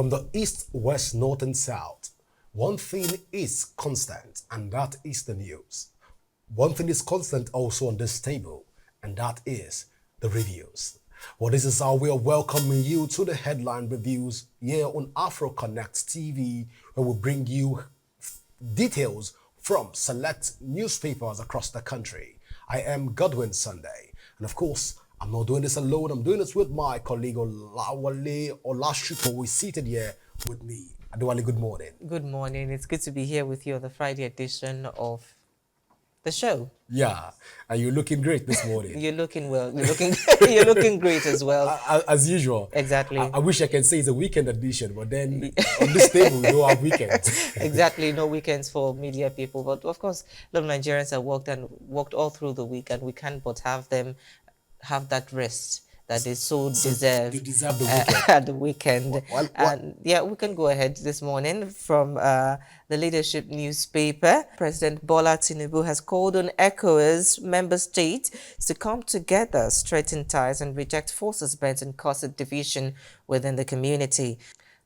From the east, west, north, and south, one thing is constant, and that is the news. One thing is constant also on this table, and that is the reviews. Well, this is how we are welcoming you to the headline reviews here on Afro Connect TV, where we bring you details from select newspapers across the country. I am Godwin Sunday, and of course, I'm not doing this alone. I'm doing this with my colleague Olawale Olashupo, who is seated here with me. Adewale, good morning. Good morning. It's good to be here with you on the Friday edition of the show. Yeah, and you're looking great this morning. You're looking well. You're looking you're looking great as well. As usual. Exactly. I wish I can say it's a weekend edition, but then on this table we don't have weekends. Exactly. No weekends for media people, but of course, a lot of Nigerians have worked all through the week, and we can't but have them have that rest that they so deserve. They deserve the weekend. At the weekend. Well, And yeah, we can go ahead this morning from the leadership newspaper. President Bola Tinubu has called on ECOWAS member states to come together, straighten ties, and reject forces bent on causing division within the community.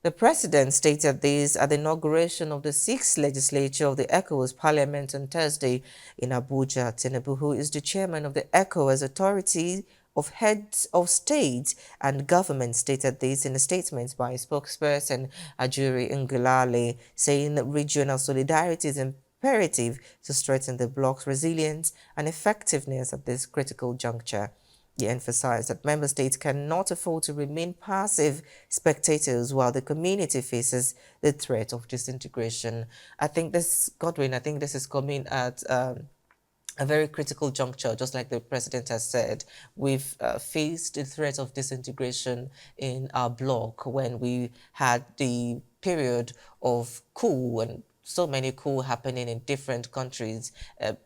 The president stated this at the inauguration of the 6th legislature of the ECOWAS Parliament on Thursday in Abuja. Tinubu, who is the chairman of the ECOWAS Authority of Heads of State and Government, stated this in a statement by spokesperson Ajuri Ngulale, saying that regional solidarity is imperative to strengthen the bloc's resilience and effectiveness at this critical juncture. He emphasized that member states cannot afford to remain passive spectators while the community faces the threat of disintegration. I think this is coming at a very critical juncture, just like the president has said. We've faced the threat of disintegration in our bloc when we had the period of coup and so many coups happening in different countries,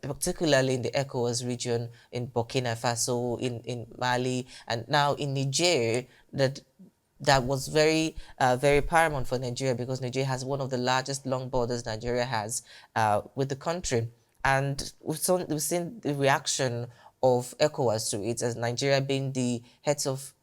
particularly in the ECOWAS region, in Burkina Faso, in Mali, and now in Niger, that was very paramount for Nigeria, because Nigeria has one of the largest long borders Nigeria has with the country. And we've seen the reaction of ECOWAS to it, as Nigeria being the heads of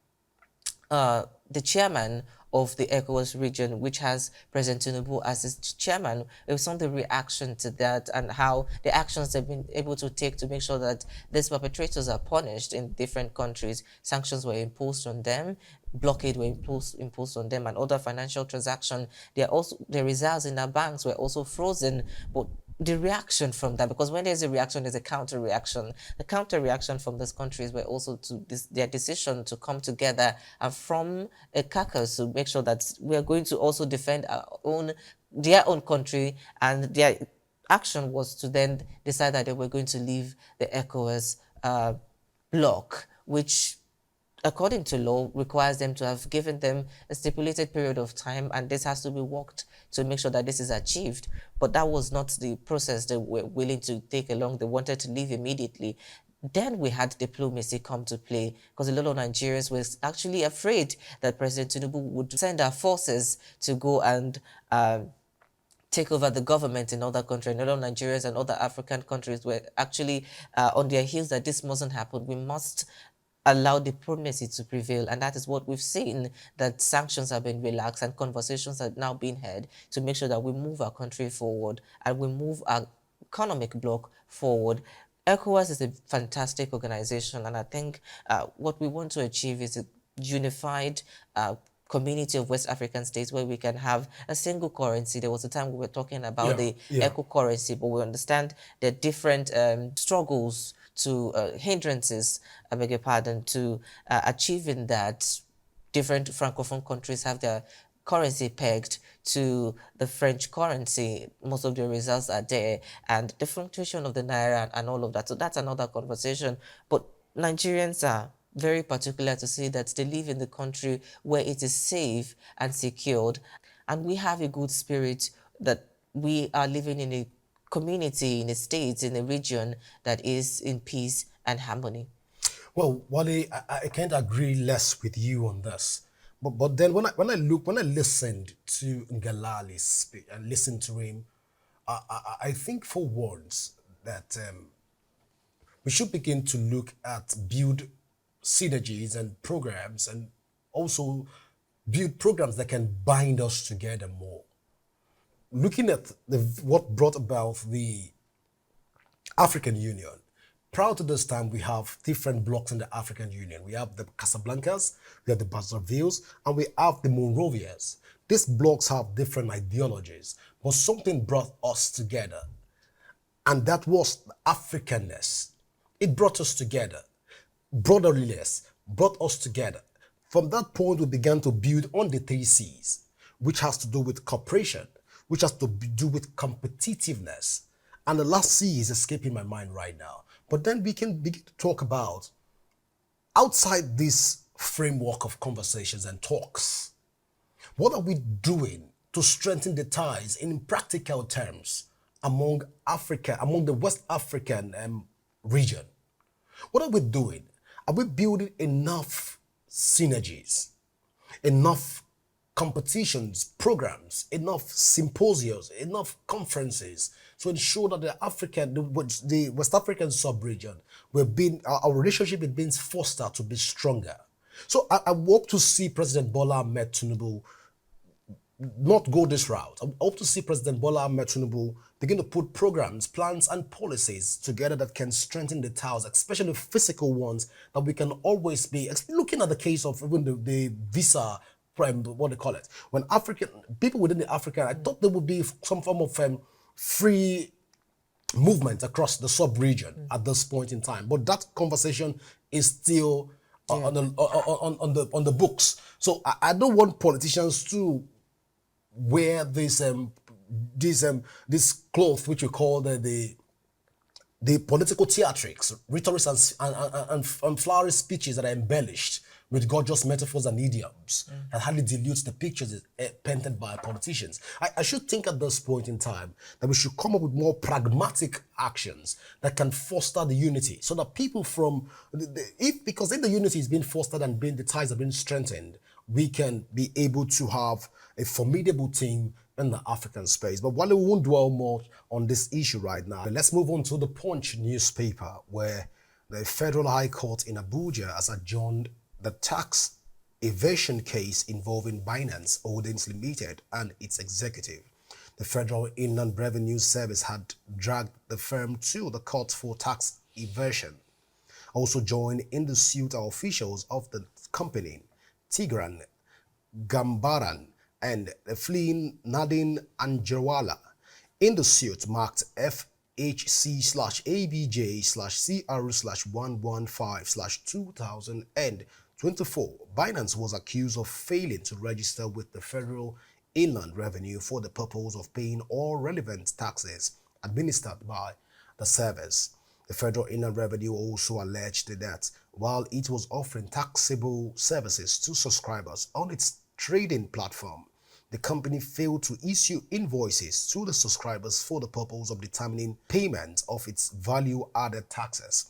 the chairman of the ECOWAS region, which has President Tinubu as its chairman. We've seen the reaction to that and how the actions they've been able to take to make sure that these perpetrators are punished in different countries. Sanctions were imposed on them, blockade were imposed on them, and other financial transactions. The reserves in our banks were also frozen. But the reaction from that, because when there's a reaction, there's a counter reaction. The counter reaction from these countries were also to their decision to come together and from a caucus to make sure that we are going to also defend their own country, and their action was to then decide that they were going to leave the ECOWAS bloc, which according to law, requires them to have given them a stipulated period of time, and this has to be worked to make sure that this is achieved. But that was not the process they were willing to take along. They wanted to leave immediately. Then we had diplomacy come to play, because a lot of Nigerians were actually afraid that President Tinubu would send our forces to go and take over the government in other countries. And a lot of Nigerians and other African countries were actually on their heels that this mustn't happen. We must allow diplomacy to prevail, and that is what we've seen, that sanctions have been relaxed and conversations are now being had to make sure that we move our country forward and we move our economic bloc forward. ECOWAS is a fantastic organization, and I think what we want to achieve is a unified community of West African states where we can have a single currency. There was a time we were talking about the eco currency, but we understand the different struggles to hindrances, I beg your pardon, to achieving that. Different Francophone countries have their currency pegged to the French currency. Most of the results are there, and the fluctuation of the naira and all of that. So that's another conversation. But Nigerians are very particular to say that they live in the country where it is safe and secured, and we have a good spirit that we are living in a community, in a state, in a region that is in peace and harmony. Well, Wale, I can't agree less with you on this. But then when I listened to Ngalali's speech and listened to him, I think for once that we should begin to look at build synergies and programs, and also build programs that can bind us together more. Looking at what brought about the African Union. Prior to this time, we have different blocks in the African Union. We have the Casablancas, we have the Brazzaville's, and we have the Monrovias. These blocks have different ideologies, but something brought us together, and that was Africanness. It brought us together. Brotherliness brought us together. From that point, we began to build on the 3 C's, which has to do with cooperation, which has to do with competitiveness. And the last C is escaping my mind right now. But then we can begin to talk about outside this framework of conversations and talks. What are we doing to strengthen the ties in practical terms among Africa, among the West African region? What are we doing? Are we building enough synergies, enough competitions, programs, enough symposiums, enough conferences to ensure that the West African sub-region, our relationship is being fostered to be stronger? So I hope to see President Bola Ahmed Tinubu not go this route. I hope to see President Bola Ahmed Tinubu begin to put programs, plans, and policies together that can strengthen the ties, especially physical ones, that we can always be looking at the case of even the visa, what they call it. When African people within the Africa, I thought there would be some form of free movement across the sub-region at this point in time. But that conversation is still on the books. So I don't want politicians to wear this cloth which we call the political theatrics, rhetorics, and flowery speeches that are embellished with gorgeous metaphors and idioms, and hardly dilutes the pictures painted by politicians. I should think at this point in time that we should come up with more pragmatic actions that can foster the unity, so that people because if the unity is being fostered and the ties are being strengthened, we can be able to have a formidable team in the African space. But while we won't dwell more on this issue right now, let's move on to the Punch newspaper, where the Federal High Court in Abuja has adjourned the tax evasion case involving Binance Holdings Limited and its executive. The Federal Inland Revenue Service had dragged the firm to the court for tax evasion. Also joined in the suit are officials of the company, Tigran Gambaran and fleeing Nadine Anjarwala. In the suit marked FHC/ABJ/CR/115/2024, Binance was accused of failing to register with the Federal Inland Revenue for the purpose of paying all relevant taxes administered by the service. The Federal Inland Revenue also alleged that while it was offering taxable services to subscribers on its trading platform, the company failed to issue invoices to the subscribers for the purpose of determining payment of its value-added taxes.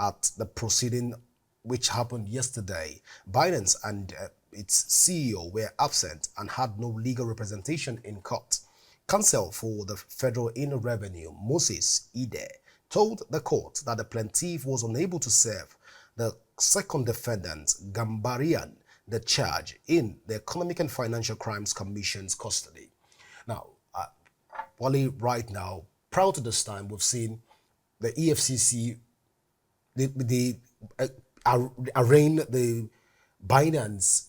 At the proceeding, which happened yesterday, Binance and its CEO were absent and had no legal representation in court. Counsel for the Federal Inland Revenue, Moses Ide, told the court that the plaintiff was unable to serve the second defendant, Gambarian, the charge in the Economic and Financial Crimes Commission's custody. Now, Wally, right now, prior to this time, we've seen the EFCC arraign the Binance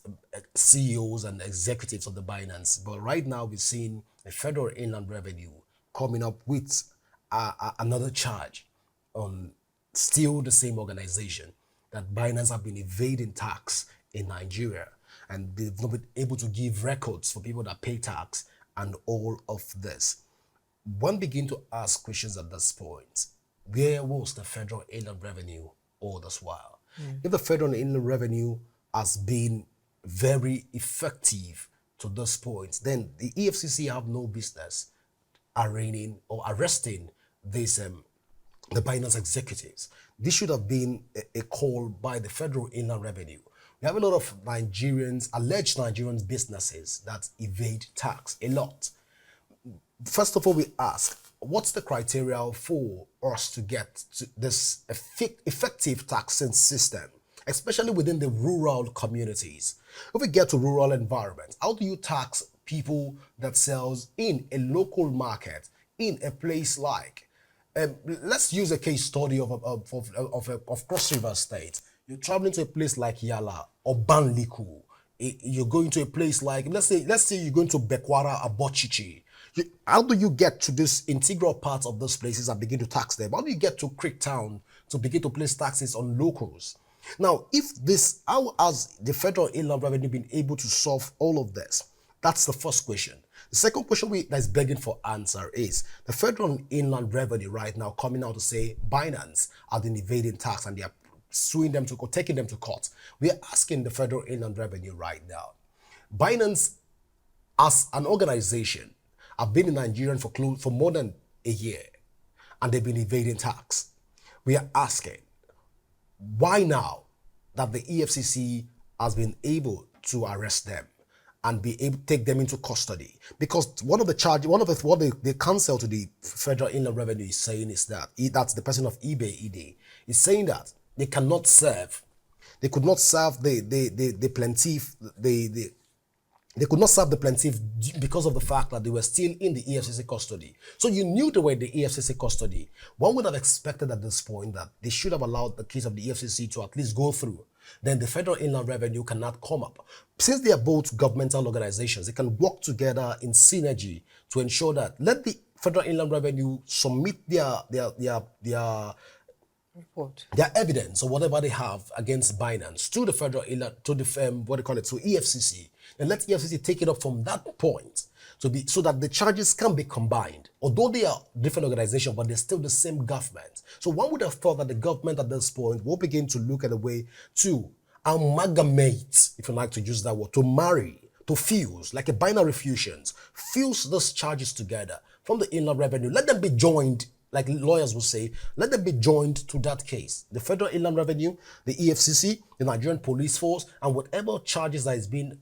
CEOs and executives of the Binance, but right now we've seen the Federal Inland Revenue coming up with another charge on still the same organization, that Binance have been evading tax in Nigeria, and they've not been able to give records for people that pay tax and all of this. One begin to ask questions at this point. Where was the Federal Inland Revenue all this while? If the Federal Inland Revenue has been very effective to this point, then the EFCC have no business arraigning or arresting this the Binance executives. This should have been a call by the Federal Inland Revenue. We have a lot of alleged Nigerian businesses that evade tax a lot. First of all, we ask, what's the criteria for us to get to this effective taxing system? especially within the rural communities. If we get to rural environments, how do you tax people that sells in a local market in a place like let's use a case study of Cross River State. You're traveling to a place like Yala or Banliku. You're going to a place like let's say you're going to Bekwara or Bochichi. How do you get to this integral parts of those places and begin to tax them? How do you get to Creek Town to begin to place taxes on locals? Now, if this, how has the federal inland revenue been able to solve all of this? That's the first question. The second question that's begging for answer is the federal inland revenue right now coming out to say Binance are been evading tax and they are suing them to court, taking them to court. We are asking the federal inland revenue right now. Binance, as an organization, have been in Nigeria for more than a year, and they've been evading tax. We are asking, why now that the EFCC has been able to arrest them and be able to take them into custody? Because one of the what the counsel to the Federal Inland Revenue is saying is that that's the person of eBay ED is saying that they could not serve the plaintiff they could not serve the plaintiff because of the fact that they were still in the EFCC custody. So you knew they were in the EFCC custody. One would have expected at this point that they should have allowed the case of the EFCC to at least go through. Then the Federal Inland Revenue cannot come up. Since they are both governmental organizations, they can work together in synergy to ensure that let the Federal Inland Revenue submit their evidence or whatever they have against Binance to the federal to the to EFCC, and let EFCC take it up from that point so that the charges can be combined. Although they are different organizations, but they're still the same government. So one would have thought that the government at this point will begin to look at a way to amalgamate, if you like to use that word, to marry, to fuse, like a binary fusions, fuse those charges together from the inland revenue. Let them be joined, like lawyers will say, let them be joined to that case. The Federal Inland Revenue, the EFCC, the Nigerian Police Force, and whatever charges that is being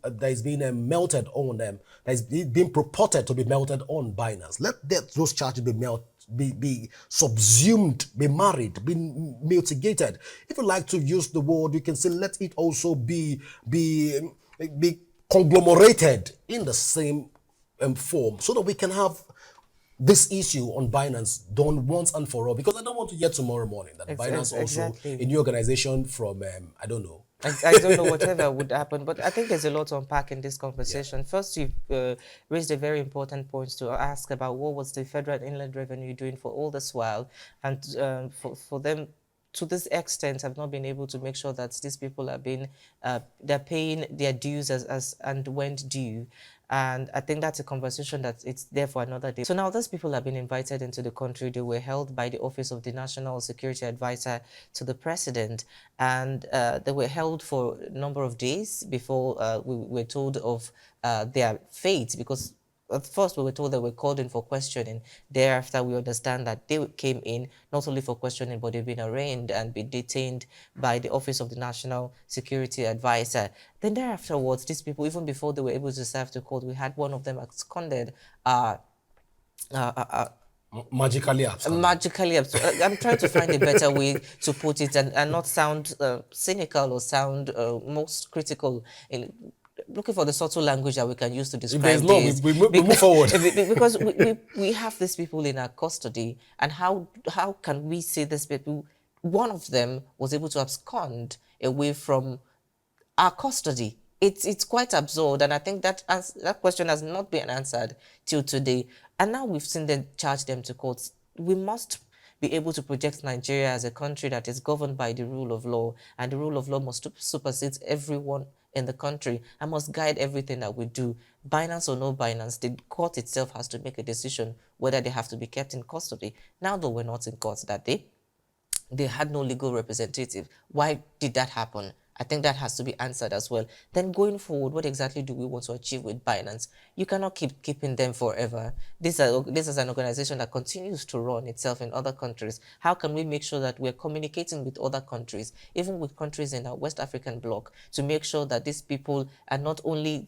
melted on them, that is being purported to be melted on Binance. Let those charges be subsumed, be married, be mitigated. If you like to use the word, you can say let it also be conglomerated in the same form, so that we can have this issue on Binance done once and for all, because I don't want to hear tomorrow morning that Binance also a new organization from I don't know. I don't know whatever would happen, but I think there's a lot to unpack in this conversation. Yeah. First, you've raised a very important point to ask about what was the Federal Inland Revenue doing for all this while, and for them to this extent have not been able to make sure that these people are being they're paying their dues as and when due. And I think that's a conversation that it's there for another day. So now those people have been invited into the country. They were held by the Office of the National Security Advisor to the President, and they were held for a number of days before we were told of their fate, because at first we were told they were called in for questioning. Thereafter, we understand that they came in not only for questioning, but they've been arraigned and been detained by the Office of the National Security Advisor. Then thereafterwards, these people, even before they were able to serve the court, we had one of them absconded. Magically absconded. Magically absconded. I'm trying to find a better way to put it and not sound cynical or sound most critical in looking for the subtle language that we can use to describe this. We move forward. Because we have these people in our custody, and how can we say these people, one of them was able to abscond away from our custody? It's quite absurd, and I think that question has not been answered till today. And now we've seen them charge them to court. We must be able to project Nigeria as a country that is governed by the rule of law, and the rule of law must supersede everyone in the country and must guide everything that we do. Binance or no Binance, the court itself has to make a decision whether they have to be kept in custody. Now, though we're not in court that day, they had no legal representative. Why did that happen? I think that has to be answered as well. Then going forward, what exactly do we want to achieve with Binance? You cannot keep keeping them forever. This is an organization that continues to run itself in other countries. How can we make sure that we're communicating with other countries, even with countries in our West African bloc, to make sure that these people are not only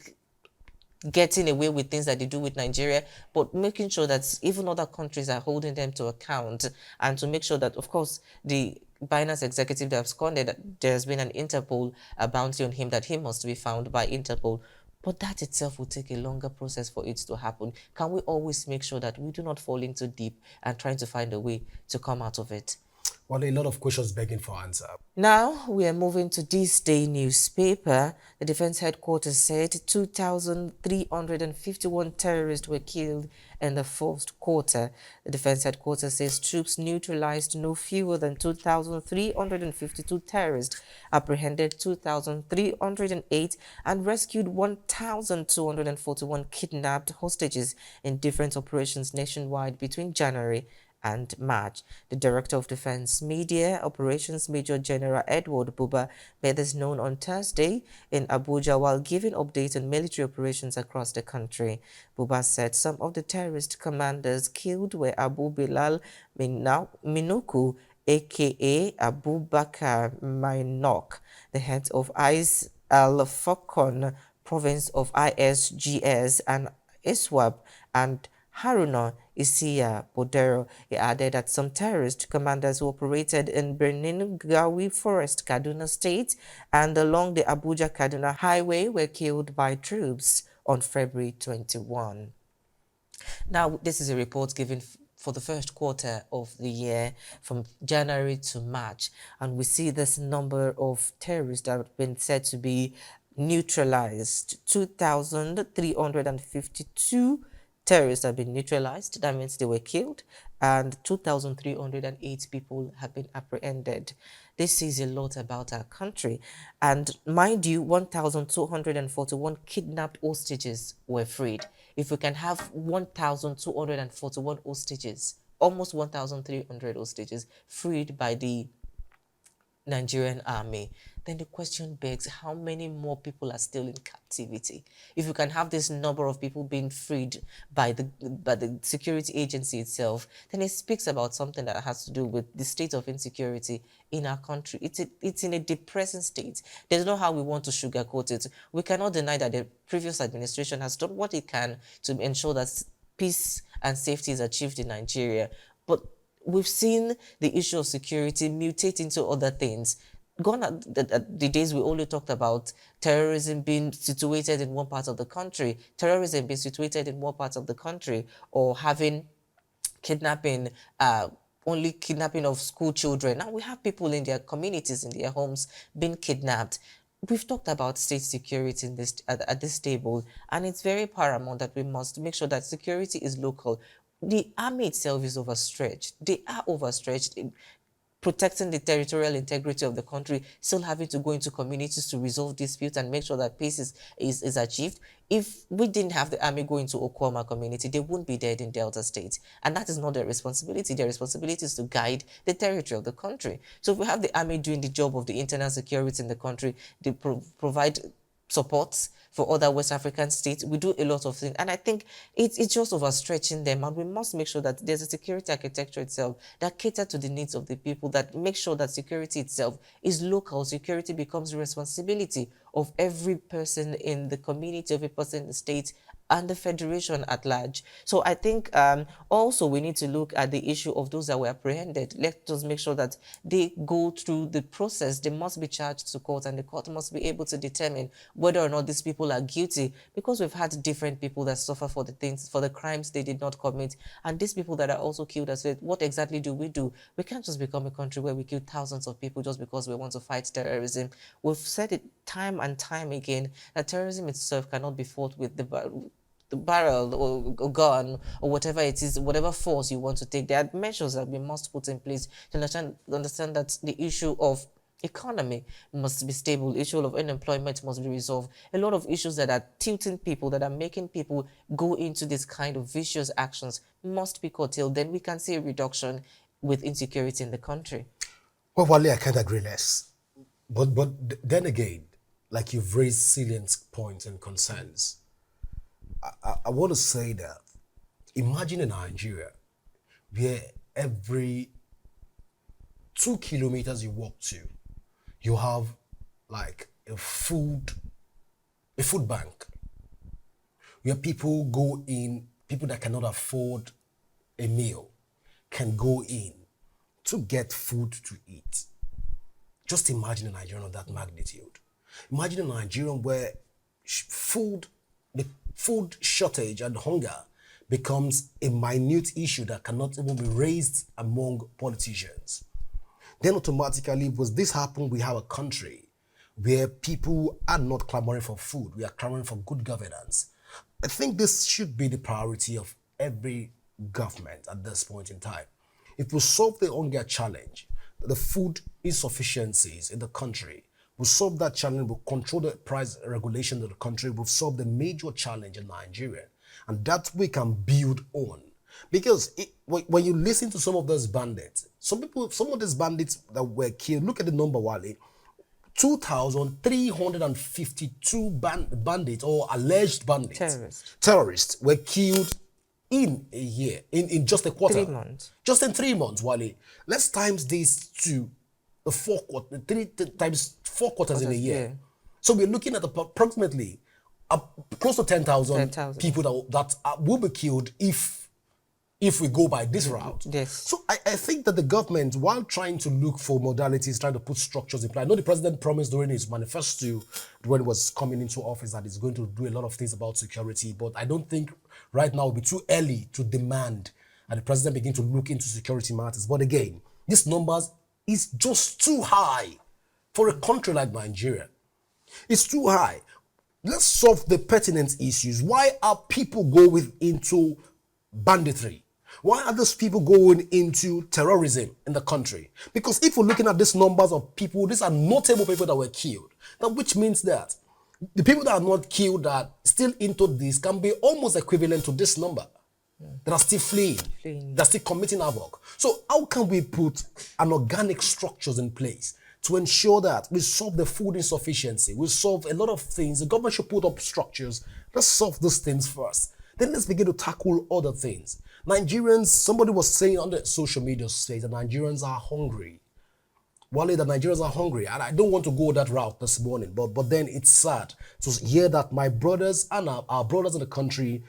getting away with things that they do with Nigeria, but making sure that even other countries are holding them to account, and to make sure that, of course, the Binance executive that have absconded, that there has been an Interpol bounty on him, that he must be found by Interpol. But that itself will take a longer process for it to happen. Can we always make sure that we do not fall into deep and trying to find a way to come out of it? Well, a lot of questions begging for answer. Now we are moving to this day newspaper. The defense headquarters said 2,351 terrorists were killed in the first quarter. The defense headquarters says troops neutralized no fewer than 2,352 terrorists, apprehended 2,308, and rescued 1,241 kidnapped hostages in different operations nationwide between January and March. The Director of Defense Media Operations, Major General Edward Buba, made this known on Thursday in Abuja while giving updates on military operations across the country. Buba said some of the terrorist commanders killed were Abu Bilal Minuku, aka Abu Bakr Mainok, the head of Is al-Fakon province of ISGS, and ISWAP, and Haruna Isiya Bodero. He added that some terrorist commanders who operated in Benin Gawi Forest, Kaduna State, and along the Abuja-Kaduna Highway were killed by troops on February 21. Now, this is a report given for the first quarter of the year from January to March, and we see this number of terrorists that have been said to be neutralized. 2,352 terrorists have been neutralized. That means they were killed, and 2,308 people have been apprehended. This says a lot about our country. And mind you, 1,241 kidnapped hostages were freed. If we can have 1,241 hostages, almost 1,300 hostages freed by the Nigerian army, then the question begs, how many more people are still in captivity? If you can have this number of people being freed by the security agency itself, then it speaks about something that has to do with the state of insecurity in our country. It's in a depressing state. There's no how we want to sugarcoat it. We cannot deny that the previous administration has done what it can to ensure that peace and safety is achieved in Nigeria. But we've seen the issue of security mutate into other things. Gone are the days we only talked about terrorism being situated in one part of the country, terrorism being situated in one part of the country, or having kidnapping, only kidnapping of school children. Now we have people in their communities, in their homes, being kidnapped. We've talked about state security in this at this table, and it's very paramount that we must make sure that security is local. The army itself is overstretched. They are overstretched in protecting the territorial integrity of the country, still having to go into communities to resolve disputes and make sure that peace is achieved. If we didn't have the army go into Okwama community, they wouldn't be dead in Delta State. And that is not their responsibility. Their responsibility is to guide the territory of the country. So if we have the army doing the job of the internal security in the country, they provide supports for other West African states. We do a lot of things. And I think it's just overstretching them. And we must make sure that there's a security architecture itself that caters to the needs of the people, that makes sure that security itself is local. Security becomes the responsibility of every person in the community, every person in the state, and the federation at large. So I think also we need to look at the issue of those that were apprehended. Let us make sure that they go through the process. They must be charged to court, and the court must be able to determine whether or not these people are guilty, because we've had different people that suffer for the things, for the crimes they did not commit. And these people that are also killed, as well, what exactly do? We can't just become a country where we kill thousands of people just because we want to fight terrorism. We've said it time and time again that terrorism itself cannot be fought with the barrel or gun or whatever it is, whatever force you want to take. There are measures that we must put in place to understand that the issue of economy must be stable, the issue of unemployment must be resolved. A lot of issues that are tilting people, that are making people go into this kind of vicious actions must be curtailed. Then we can see a reduction with insecurity in the country. Well, Wale, I can't agree less. But then again, like you've raised salient points and concerns, I want to say that imagine in Nigeria where every 2 kilometers you walk to, you have like a food bank where people that cannot afford a meal can go in to get food to eat. Just imagine a Nigerian of that magnitude. Imagine a Nigerian where the food shortage and hunger becomes a minute issue that cannot even be raised among politicians. Then automatically, was this happen, we have a country where people are not clamoring for food, we are clamoring for good governance. I think this should be the priority of every government at this point in time. If we solve the hunger challenge, the food insufficiencies in the country, we solve that challenge, we control the price regulation of the country, we've solved the major challenge in Nigeria. And that we can build on. Because when you listen to some of those bandits, some of these bandits that were killed, look at the number, Wale, 2,352 bandits or alleged bandits, terrorists were killed in a year, in just a quarter. 3 months. Just in 3 months, Wale. Let's times this to the three times 4 quarters in a year. Yeah. So we're looking at approximately close to 10,000 people that will be killed if we go by this route. Yes. So I think that the government, while trying to look for modalities, trying to put structures in place, I know the president promised during his manifesto when he was coming into office that he's going to do a lot of things about security, but I don't think right now it will be too early to demand that the president begin to look into security matters. But again, these numbers is just too high for a country like Nigeria. It's too high. Let's solve the pertinent issues. Why are people going into banditry? Why are those people going into terrorism in the country? Because if we're looking at these numbers of people, these are notable people that were killed. Now, which means that the people that are not killed that are still into this can be almost equivalent to this number. That are still fleeing. That are still committing havoc. So how can we put an organic structures in place to ensure that we solve the food insufficiency, we solve a lot of things? The government should put up structures. Let's solve those things first. Then let's begin to tackle other things. Nigerians, somebody was saying on the social media space that Nigerians are hungry. Wale, the Nigerians are hungry. And I don't want to go that route this morning, but then it's sad to hear that my brothers and our brothers in the country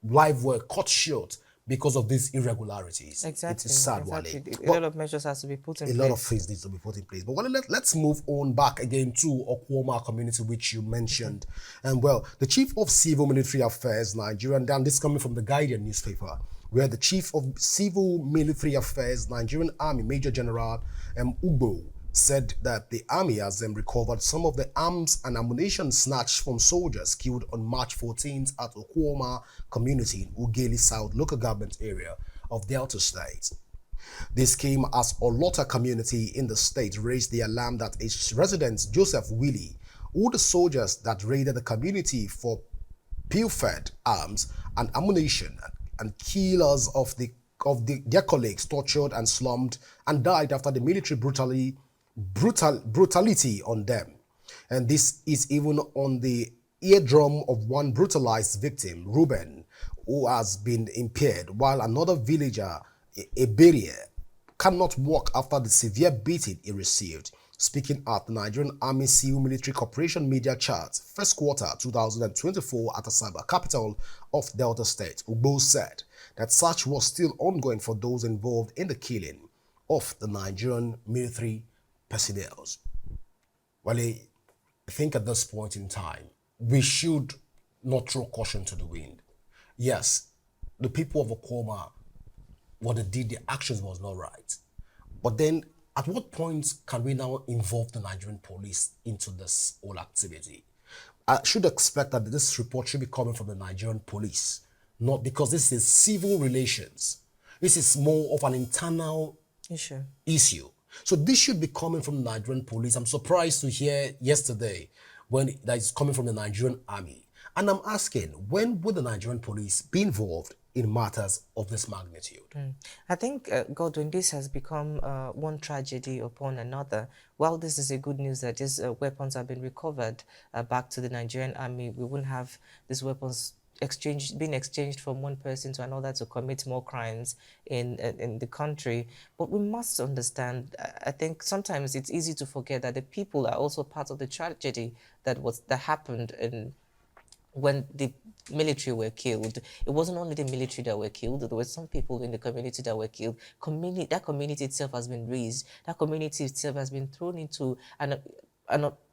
life were cut short because of these irregularities. Exactly. It's sad, exactly. Wale. A lot of measures has to be put in place. A lot of things needs to be put in place. But Wale, let's move on back again to Okwoma community, which you mentioned. And well, the Chief of Civil Military Affairs, Nigerian, and this coming from the Guardian newspaper, where the Chief of Civil Military Affairs, Nigerian Army, Major General Ugbo, said that the army has recovered some of the arms and ammunition snatched from soldiers killed on March 14th at Okwoma community in Ugeli South local government area of Delta State. This came as Olota community in the state raised the alarm that its resident Joseph Willie, who the soldiers that raided the community for pilfered arms and ammunition and killers of their colleagues tortured and slumped and died after the military brutality on them. And this is even on the eardrum of one brutalized victim, Ruben, who has been impaired, while another villager, Eberie, cannot walk after the severe beating he received. Speaking at the Nigerian Army Civil Military Corporation media chart, first quarter 2024 at Asaba, capital of Delta State, Ugbo said that search was still ongoing for those involved in the killing of the Nigerian military personnel. Well, I think at this point in time, we should not throw caution to the wind. Yes, the people of Okwoma, what they did, the actions was not right. But then, at what point can we now involve the Nigerian police into this whole activity? I should expect that this report should be coming from the Nigerian police, not because this is civil relations. This is more of an internal issue. So this should be coming from the Nigerian police. I'm surprised to hear yesterday when that is coming from the Nigerian army. And I'm asking, when will the Nigerian police be involved in matters of this magnitude? I think, Godwin, this has become one tragedy upon another. While this is a good news that these weapons have been recovered back to the Nigerian army, we wouldn't have these weapons being exchanged from one person to another to commit more crimes in the country. But we must understand, I think sometimes it's easy to forget that the people are also part of the tragedy that happened when the military were killed, it wasn't only the military that were killed. There were some people in the community that were killed. That community itself has been razed. That community itself has been thrown into an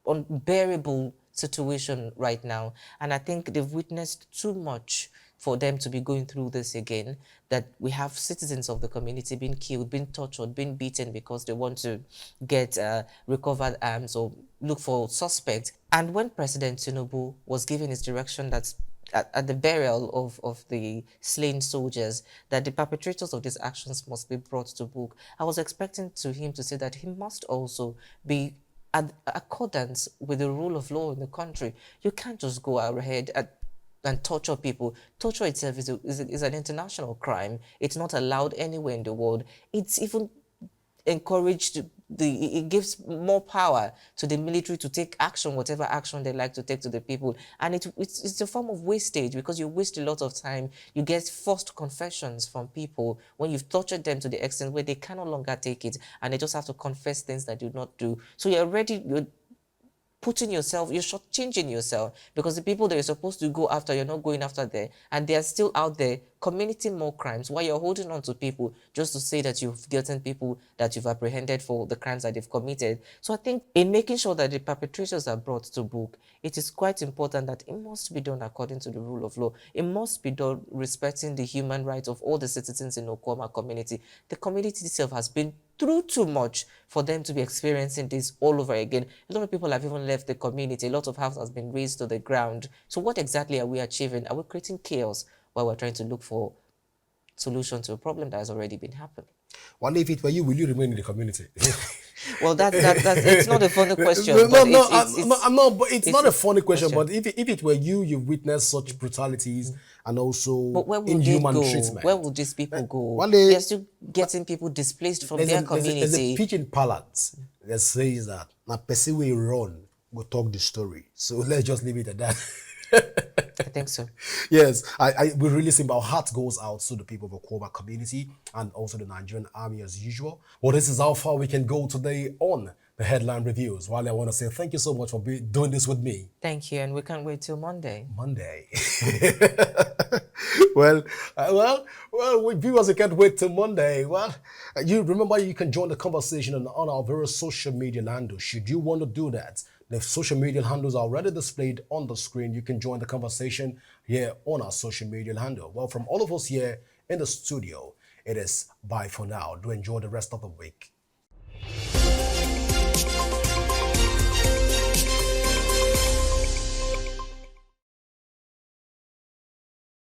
unbearable situation right now. And I think they've witnessed too much for them to be going through this again, that we have citizens of the community being killed, being tortured, being beaten because they want to get recovered arms or look for suspects. And when President Tinubu was giving his direction that at the burial of the slain soldiers, that the perpetrators of these actions must be brought to book, I was expecting to him to say that he must also be in accordance with the rule of law in the country. You can't just go ahead and torture people. Torture itself is an international crime. It's not allowed anywhere in the world. It's even encouraged, it gives more power to the military to take action, whatever action they like to take to the people. And it's a form of wastage, because you waste a lot of time. You get forced confessions from people when you've tortured them to the extent where they can no longer take it, and they just have to confess things that they did not do. So you're putting yourself, you're shortchanging yourself, because the people that you're supposed to go after, you're not going after there, and they're still out there committing more crimes while you're holding on to people just to say that you've gotten people that you've apprehended for the crimes that they've committed. So I think in making sure that the perpetrators are brought to book, it is quite important that it must be done according to the rule of law. It must be done respecting the human rights of all the citizens in Okwama community. The community itself has been through too much for them to be experiencing this all over again. A lot of people have even left the community. A lot of house has been razed to the ground. So what exactly are we achieving? Are we creating chaos while we're trying to look for solution to a problem that has already been happening? Well, if it were you, will you remain in the community? Well, that's it's not a funny question. I'm not. But it's not a funny question. But if it were you, you've witnessed such brutalities and also inhuman treatment. Where would these people go? They're still getting people displaced from their community. There's a pidgin parlance that says that na person we run will talk the story. So let's just leave it at that. I think so. Yes, we really think our heart goes out to the people of the Okwama community and also the Nigerian army as usual. Well, this is how far we can go today on the headline reviews. While I want to say thank you so much for doing this with me. Thank you, and we can't wait till Monday. Well, viewers, you can't wait till Monday. Well, you remember you can join the conversation on our various social media handles. Should you want to do that, the social media handles are already displayed on the screen. You can join the conversation here on our social media handle. Well, from all of us here in the studio, it is bye for now. Do enjoy the rest of the week.